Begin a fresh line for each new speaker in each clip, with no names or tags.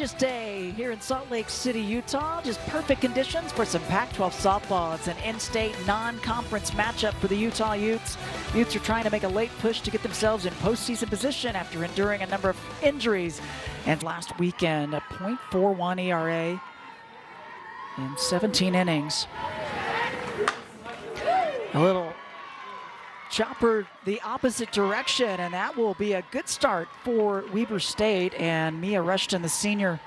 gorgeous day here in Salt Lake City, Utah. Just perfect conditions for some Pac-12 softball. It's an in-state non-conference matchup for the Utah Utes. Utes are trying to make a late push to get themselves in postseason position after enduring a number of injuries. And last weekend, a .41 ERA in 17 innings. A little chopper the opposite direction, and that will be a good start for Weber State and Mia Rushton, the senior.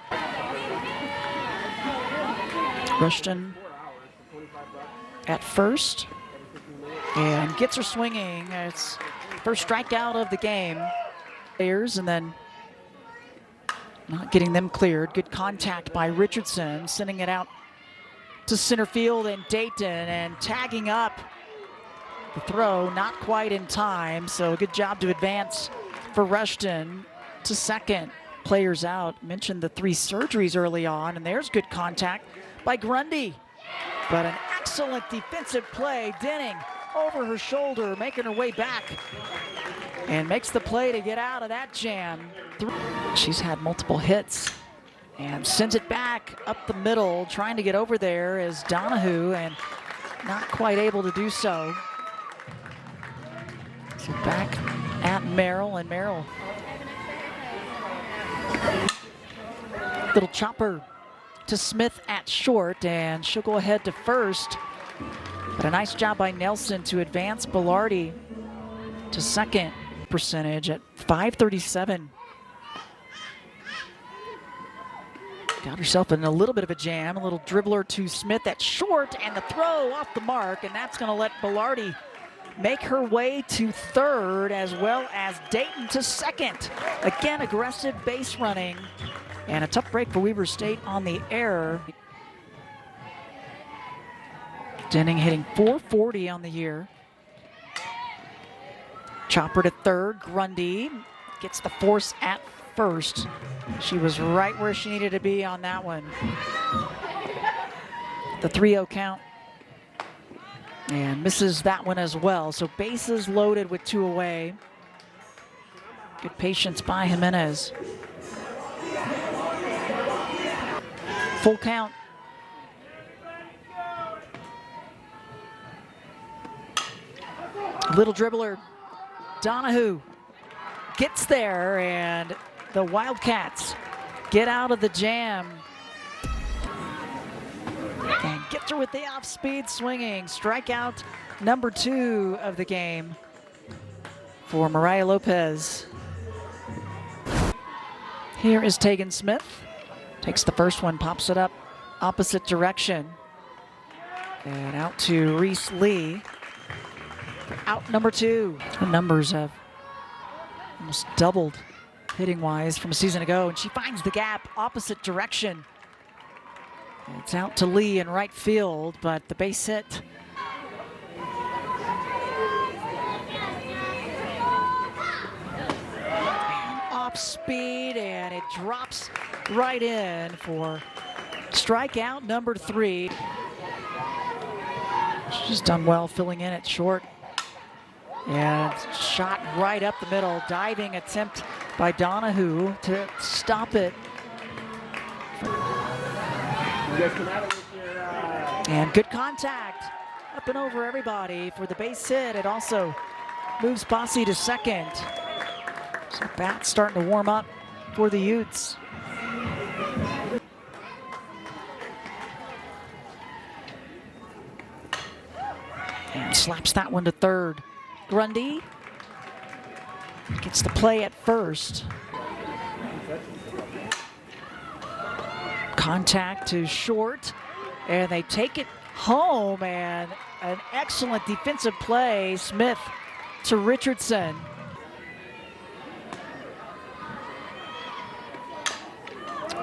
Rushton at first and gets her swinging. It's first strikeout of the game. And then not getting them cleared. Good contact by Richardson, sending it out to center field, and Dayton and tagging up. The throw not quite in time, so a good job to advance for Rushton to second. Players out. Mentioned the 3 surgeries early on, and there's good contact by Grundy. But an excellent defensive play. Denning over her shoulder, making her way back, and makes the play to get out of that jam. She's had multiple hits and sends it back up the middle, trying to get over there is Donahue, and not quite able to do so. So back at Merrill, and Merrill. Little chopper to Smith at short, and she'll go ahead to first. But a nice job by Nelson to advance Belardi to second. Percentage at .537. Got herself in a little bit of a jam. A little dribbler to Smith at short, and the throw off the mark, and that's going to let Belardi make her way to third, as well as Dayton to second. Again, aggressive base running, and a tough break for Weber State on the error. Denning hitting .440 on the year. Chopper to third. Grundy gets the force at first. She was right where she needed to be on that one. The 3-0 count. And misses that one as well. So bases loaded with 2 away. Good patience by Jimenez. Full count. Little dribbler. Donahue gets there, and the Wildcats get out of the jam. And gets her with the off-speed swinging. Strikeout number 2 of the game for Mariah Lopez. Here is Tegan Smith. Takes the first one, pops it up opposite direction. And out to Reese Lee. Out number 2. Her numbers have almost doubled hitting-wise from a season ago, and she finds the gap opposite direction. It's out to Lee in right field, but the base hit. Off speed, and it drops right in for strikeout number 3. She's done well filling in at short. And shot right up the middle. Diving attempt by Donahue to stop it. And good contact up and over everybody for the base hit. It also moves Bossy to second. So bat's starting to warm up for the Utes. And slaps that one to third. Grundy gets the play at first. Contact to short, and they take it home, and an excellent defensive play. Smith to Richardson.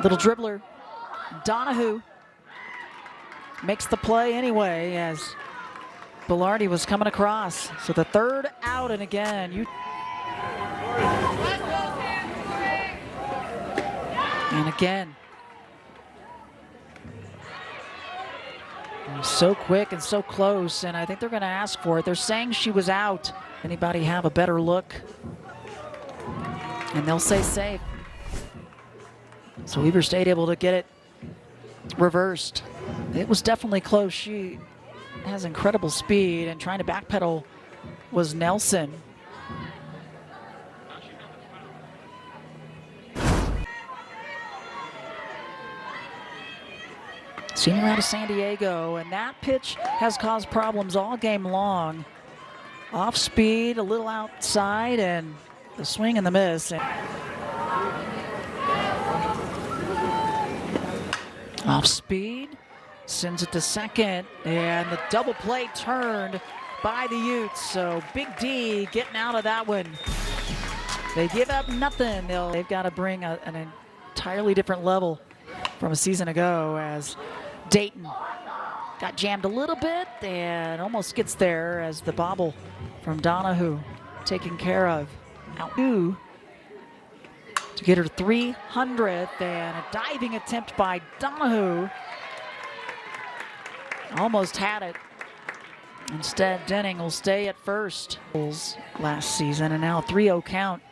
Little dribbler. Donahue makes the play anyway, as Belardi was coming across. So the third out, and again, and again. So quick and so close, and I think they're going to ask for it. They're saying she was out. Anybody have a better look? And they'll say safe. So Weber State able to get it reversed. It was definitely close. She has incredible speed, and trying to backpedal was Nelson. Senior out of San Diego, and that pitch has caused problems all game long. Off speed, a little outside, and the swing and the miss. Off speed, sends it to second, and the double play turned by the Utes. So Big D getting out of that one. They give up nothing. They've got to bring an entirely different level from a season ago, as Dayton got jammed a little bit and almost gets there as the bobble from Donahue taken care of. Out to get her 300th, and a diving attempt by Donahue. Almost had it. Instead, Denning will stay at first. Last season, and now a 3-0 count.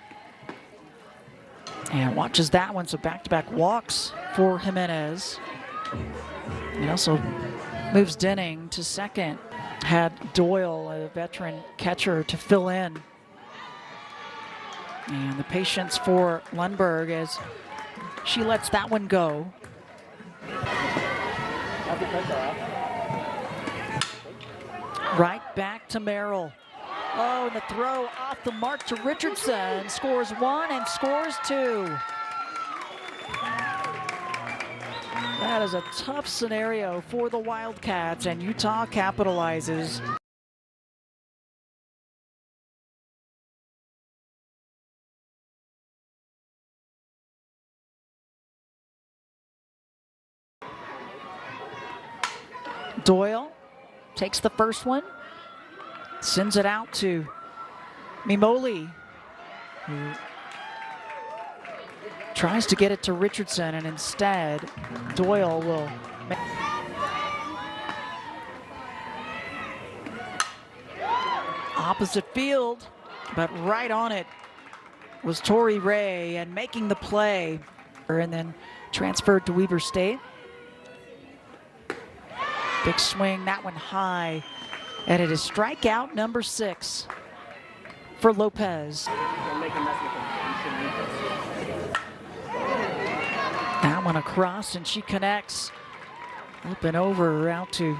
And watches that one, so back-to-back walks for Jimenez. It also moves Denning to second. Had Doyle, a veteran catcher, to fill in. And the patience for Lundberg as she lets that one go. Right back to Merrill. Oh, and the throw off the mark to Richardson. Scores one and scores two. That is a tough scenario for the Wildcats, and Utah capitalizes. Doyle takes the first one, sends it out to Mimoli, who tries to get it to Richardson, and instead Doyle will opposite field, but right on it was Tori Ray, and making the play, and then transferred to Weber State. Big swing, that one high, and it is strikeout number 6 for Lopez. That one across, and she connects up and over out to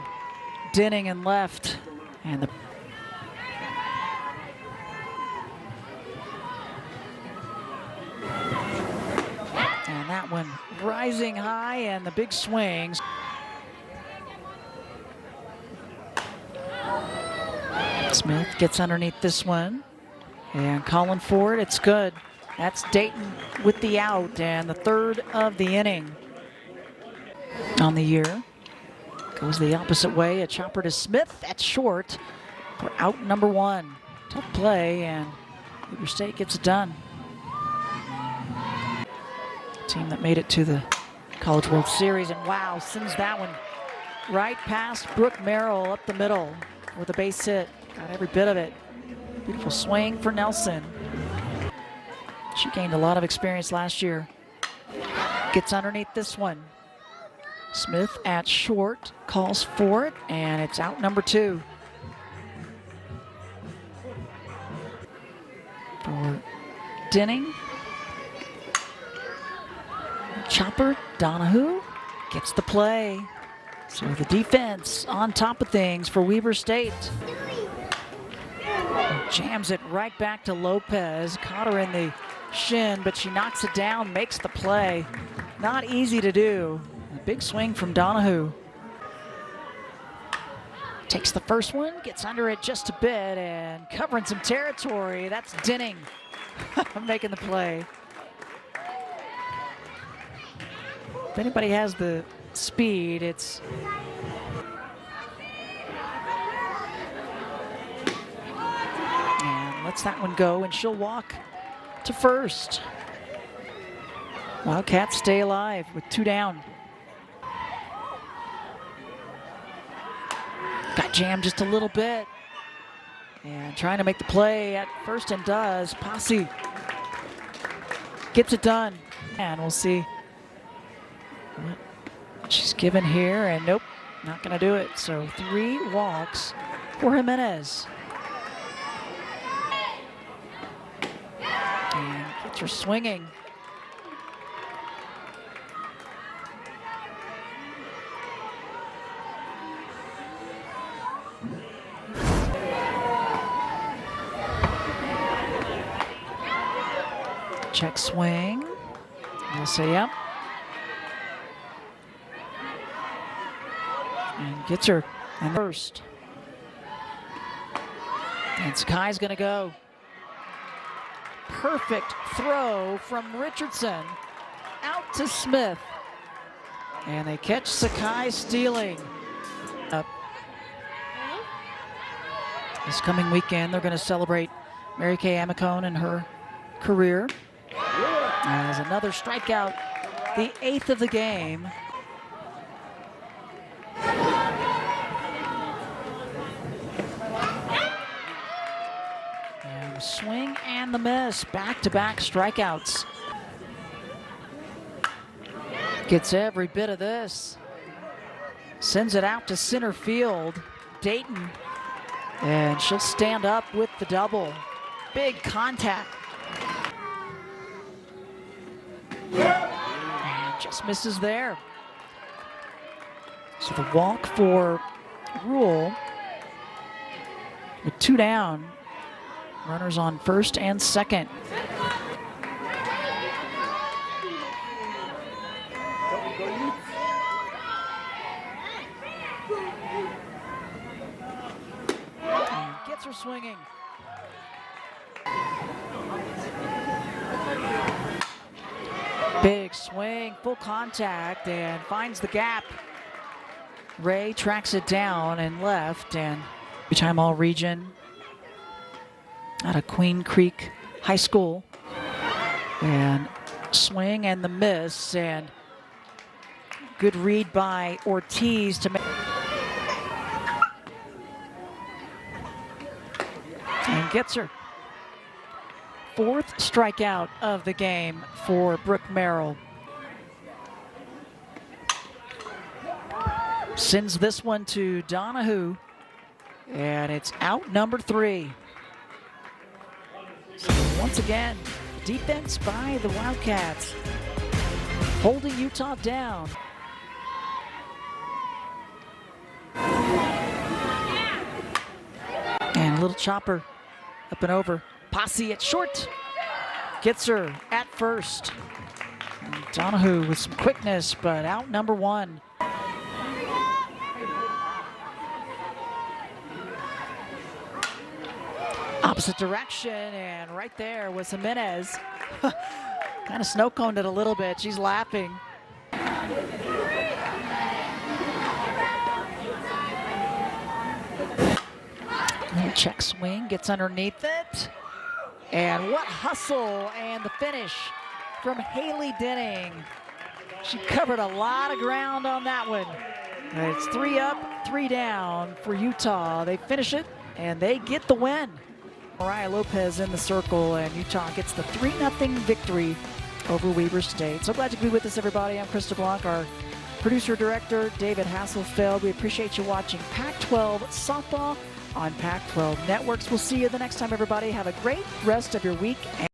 Denning and left, and that one rising high, and the big swings. Smith gets underneath this one, and calling for it. It's good. That's Dayton with the out, and the third of the inning on the year. Goes the opposite way. A chopper to Smith at short for out number 1. Tough play, and Weber State gets it done. Team that made it to the College World Series, and wow, sends that one right past Brooke Merrill up the middle with a base hit. Got every bit of it. Beautiful swing for Nelson. She gained a lot of experience last year. Gets underneath this one. Smith at short, calls for it, and it's out number 2. For Denning. Chopper, Donahue gets the play. So the defense on top of things for Weber State. Jams it right back to Lopez. Caught her in the shin, but she knocks it down, makes the play. Not easy to do. A big swing from Donahue. Takes the first one, gets under it just a bit, and covering some territory. That's Denning making the play. If anybody has the speed, it's lets that one go, and she'll walk to first. Wildcats stay alive with 2 down. Got jammed just a little bit, and trying to make the play at first, and does. Posse gets it done, and we'll see She's given here, and nope, not going to do it. So 3 walks for Jimenez. And gets her swinging. Check swing. We'll say yep. And gets her and first. And Sakai's gonna go. Perfect throw from Richardson out to Smith. And they catch Sakai stealing. Up. This coming weekend, they're gonna celebrate Mary Kay Amicone and her career. As another strikeout, the 8th of the game. And the swing and the miss, back-to-back strikeouts. Gets every bit of this. Sends it out to center field, Dayton. And she'll stand up with the double. Big contact. And just misses there. So the walk for Rule with 2 down. Runners on first and second. And gets her swinging. Big swing, full contact, and finds the gap. Ray tracks it down and left, and two-time All-Region out of Queen Creek High School. And swing and the miss, and good read by Ortiz to make. And gets her. 4th strikeout of the game for Brooke Merrill. Sends this one to Donahue, and it's out number 3. So once again, defense by the Wildcats, holding Utah down. And a little chopper up and over. Posse at short, gets her at first. And Donahue with some quickness, but out number 1. Opposite direction, and right there was Jimenez. Kind of snow coned it a little bit. She's laughing. Little check swing, gets underneath it. And what hustle, and the finish from Haley Denning. She covered a lot of ground on that one. And it's 3 up, 3 down for Utah. They finish it, and they get the win. Mariah Lopez in the circle, and Utah gets the 3-0 victory over Weber State. So glad you could be with us, everybody. I'm Krista Blanc, our producer-director, David Hasselfeld. We appreciate you watching Pac-12 softball on Pac-12 Networks. We'll see you the next time, everybody. Have a great rest of your week.